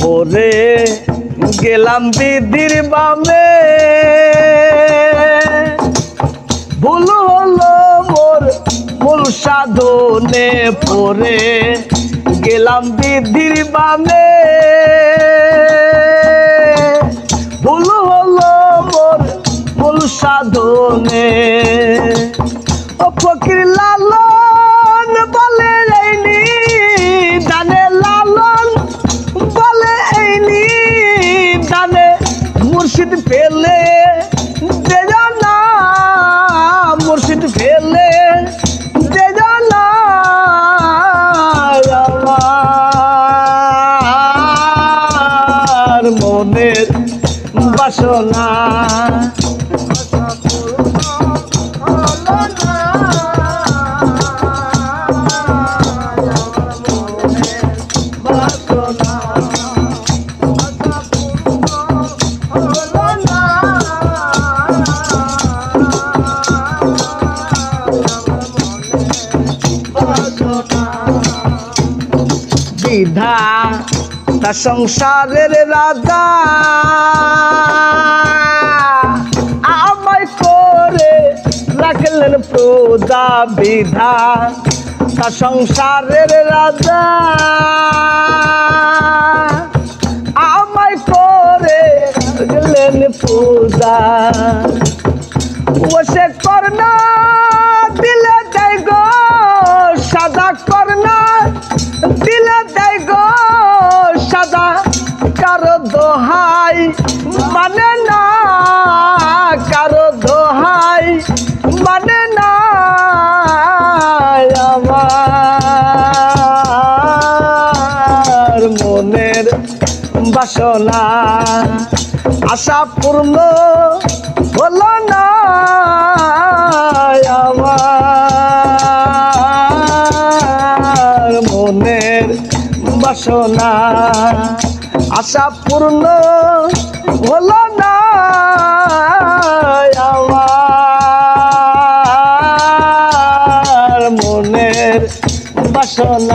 পরে গেলাম বিধির বামে, ভুল হলো মোর মূল সাধনে, পরে গেলাম বিধির বামে, ভুল হলো মোর মূল সাধনে। ও ফকির লালন বলে এইনি দানে, লালন বলে এইনি দানে, মুর্শিদ ফেলে দে জানা, মুর্শিদ ফেলে দে জানা আমার মনের বাসনা। বিধাতা সংসারের রাজা আমায় করে রাখলেন প্রজা, বিধাতা সংসারের রাজা আমায় করে রাখলেন প্রজা। ও সে করনা দিলে দেয় গো সাদা, করনা দিলে দেয় গো সাদা, কারো দোহাই মানে না, কারো দোহাই মানে না আমার মনের বাসনা। আশা পূর্ণ হলো না আমার মনের বাসনা, আশা পূর্ণ হলো না আমার মনের বাসনা।